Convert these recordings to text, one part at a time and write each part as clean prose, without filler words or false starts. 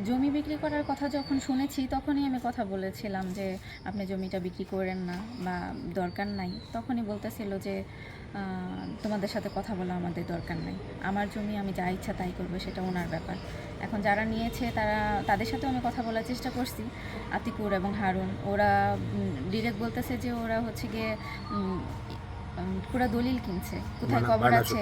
জমি বিক্রি করার কথা যখন শুনেছি তখনই আমি কথা বলেছিলাম যে আপনি জমিটা বিক্রি করেন না বা দরকার নাই। তখনই বলতেছিল যে তোমাদের সাথে কথা বলা আমাদের দরকার নাই, আমার জমি আমি যা ইচ্ছা তাই করবো, সেটা ওনার ব্যাপার। এখন যারা নিয়েছে তাদের সাথেও আমি কথা বলার চেষ্টা করছি, আতিকুর এবং হারুন। ওরা ডিরেক্ট বলতেছে যে ওরা হচ্ছে গিয়ে পুরো দলিল কিনছে, কোথায় কবর আছে,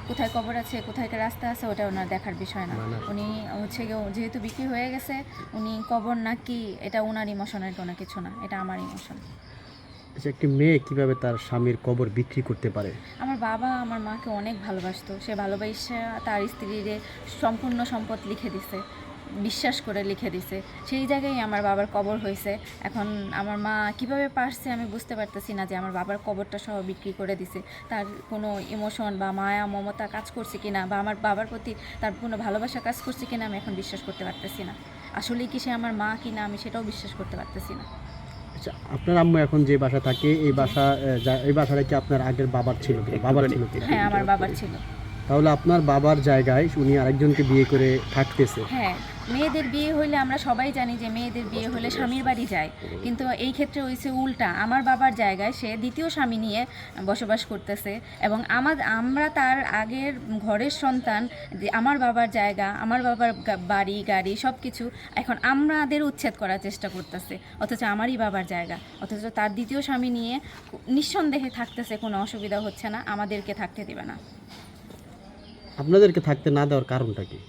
কোথায় কবর আছে, কোথায় রাস্তা আছে, ওটা ওনার দেখার বিষয় না। উনি হচ্ছে গিয়ে যেহেতু বিক্রি হয়ে গেছে, উনি কবর না কি এটা ওনার ইমোশনের কোনো কিছু না, এটা আমার ইমোশন। আচ্ছা, একটি মেয়ে কিভাবে তার স্বামীর কবর বিক্রি করতে পারে? আমার বাবা আমার মাকে অনেক ভালোবাসতো, সে ভালোবাসা তার স্ত্রীর সম্পূর্ণ সম্পদ লিখে দিছে, বিশ্বাস করে লিখে দিছে, সেই জায়গায় আমার বাবার কবর হয়েছে। এখন আমার মা কিভাবে পারছে আমি বুঝতে পারতেছি না যে আমার বাবার কবরটা সহ বিক্রি করে দিছে। তার কোনো ইমোশন বা মায়া মমতা কাজ করছে কিনা, বা আমার বাবার প্রতি তার কোনো ভালোবাসা কাজ করছে কিনা আমি এখন বিশ্বাস করতে পারতেছি না। আসলেই কি সে আমার মা কিনা আমি সেটাও বিশ্বাস করতে পারতেছি না। আচ্ছা, আপনার আম্মু এখন যে বাসা থাকে, এই বাসাটা কি আপনার আগের বাবার ছিল কি? বাবার ছিল কি? হ্যাঁ, আমার বাবার ছিল। তাহলে আপনার বাবার জায়গায় উনি আরেকজনকে বিয়ে করে থাকতেছে। হ্যাঁ, মেয়েদের বিয়ে হইলে আমরা সবাই জানি যে মেয়েদের বিয়ে হলে স্বামীর বাড়ি যায়, কিন্তু এই ক্ষেত্রে হয়েছে উল্টা। আমার বাবার জায়গায় সে দ্বিতীয় স্বামী নিয়ে বসবাস করতেছে, এবং আমরা তার আগের ঘরের সন্তান। যে আমার বাবার জায়গা, আমার বাবার বাড়ি গাড়ি সব কিছু এখন আমাদের উচ্ছেদ করার চেষ্টা করতেছে, অথচ আমারই বাবার জায়গা, অথচ তার দ্বিতীয় স্বামী নিয়ে নিঃসন্দেহে থাকতেছে, কোনো অসুবিধা হচ্ছে না, আমাদেরকে থাকতে দেবে না। আপনাদেরকে থাকতে না দেওয়ার কারণটা কি?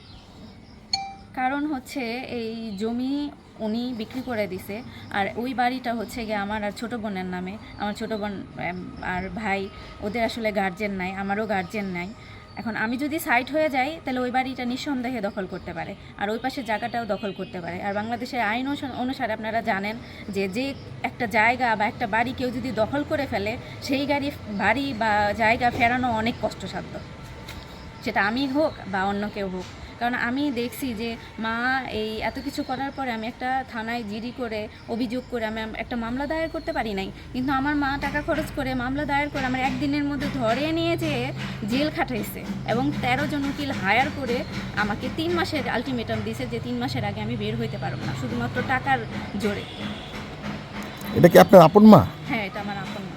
কারণ হচ্ছে এই জমি উনি বিক্রি করে দিছে, আর ওই বাড়িটা হচ্ছে গিয়ে আমার আর ছোটো বোনের নামে। আমার ছোটো বোন আর ভাই, ওদের আসলে গার্জেন নাই, আমারও গার্জেন নাই। এখন আমি যদি সাইড হয়ে যাই তাহলে ওই বাড়িটা নিঃসন্দেহে দখল করতে পারে, আর ওই পাশের জায়গাটাও দখল করতে পারে। আর বাংলাদেশের আইন অনুসারে আপনারা জানেন যে একটা জায়গা বা একটা বাড়ি কেউ যদি দখল করে ফেলে, সেই বাড়ি বা জায়গা ফেরানো অনেক কষ্টসাধ্য, সেটা আমি হোক বা অন্য কেউ হোক। কারণ আমি দেখছি যে মা এই এত কিছু করার পরে আমি একটা থানায় জিডি করে অভিযোগ করে আমি একটা মামলা দায়ের করতে পারি নাই, কিন্তু আমার মা টাকা খরচ করে মামলা দায়ের করে আমার একদিনের মধ্যে ধরে নিয়ে যেয়ে জেল খাটাইছে, এবং 13 জন উকিল হায়ার করে আমাকে 3 মাসের আলটিমেটাম দিয়েছে যে 3 মাসের আগে আমি বের হইতে পারবো না, শুধুমাত্র টাকার জোরে। এটা কি আপনার আপন মা? হ্যাঁ, এটা আমার আপন মা।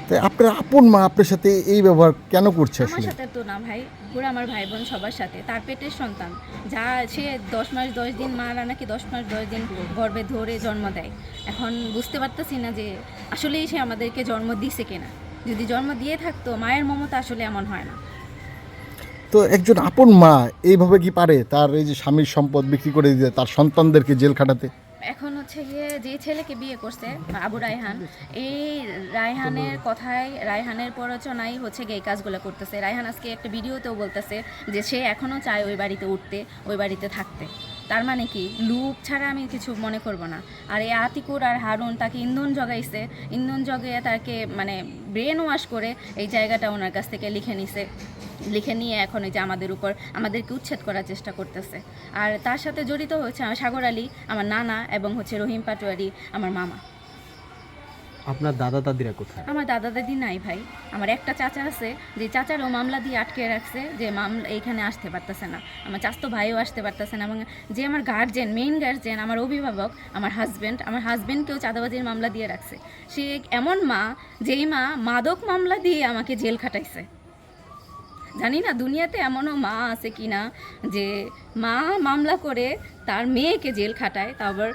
তাই আপনার আপন মা আপনার সাথে এই ব্যবহার কেন করছে আমার আসলে? সাথে তো না ভাই, পুরো আমার ভাই বোন সবার সাথে। তার পেটের সন্তান, যা সে 10 মাস 10 দিন, মারা নাকি 10 মাস 10 দিন গর্ভে ধরে জন্ম দেয়। এখন বুঝতে পারতেছি না যে আসলেই সে আমাদেরকে জন্ম দিছে কিনা। যদি জন্ম দিয়ে থাকতো, মায়ের মমতা আসলে এমন হয় না। তো একজন আপন মা এইভাবে কি পারে তার এই যে স্বামীর সম্পদ বিক্রি করে দিতে, তার সন্তানদেরকে জেল খাটাতে? এখন হচ্ছে গিয়ে যে ছেলেকে বিয়ে করছে আবু রায়হান, এই রায়হানের কথায়, রায়হানের প্ররোচনায় হচ্ছে গিয়ে এই কাজগুলো করতেছে। রায়হান আজকে একটা ভিডিওতেও বলতেছে যে সে এখনও চায় ওই বাড়িতে উঠতে, ওই বাড়িতে থাকতে। তার মানে কি, লুক ছাড়া আমি কিছু মনে করব না। আর এই আতিকুর আর হারুন তাকে ইন্ধন জগাইছে, ইন্ধন জগিয়ে তাকে মানে ব্রেন ওয়াশ করে এই জায়গাটা ওনার কাছ থেকে লিখে নিয়ে এখন এই যে আমাদেরকে উচ্ছেদ করার চেষ্টা করতেছে। আর তার সাথে জড়িত হচ্ছে আমার সাগর আলী, আমার নানা, এবং হচ্ছে রহিম পাটোয়ারি, আমার মামা। আপনার দাদা দাদিরা কোথায়? আমার দাদা দাদি নাই ভাই। আমার একটা চাচা আছে, যে চাচারও মামলা দিয়ে আটকে রাখছে, যে মামলা এইখানে আসতে পারতেছে না। আমার চাচাতো ভাইও আসতে পারতেছে না, এবং যে আমার গার্জেন, মেইন গার্জেন, আমার অভিভাবক, আমার হাজব্যান্ডকেও চাঁদাবাজির মামলা দিয়ে রাখছে। সে এমন মা, যেই মা মাদক মামলা দিয়ে আমাকে জেল খাটাইছে। জানি না দুনিয়াতে এমনও মা আছে কি না, যে মা মামলা করে তার মেয়েকে জেল খাটায়, তারপর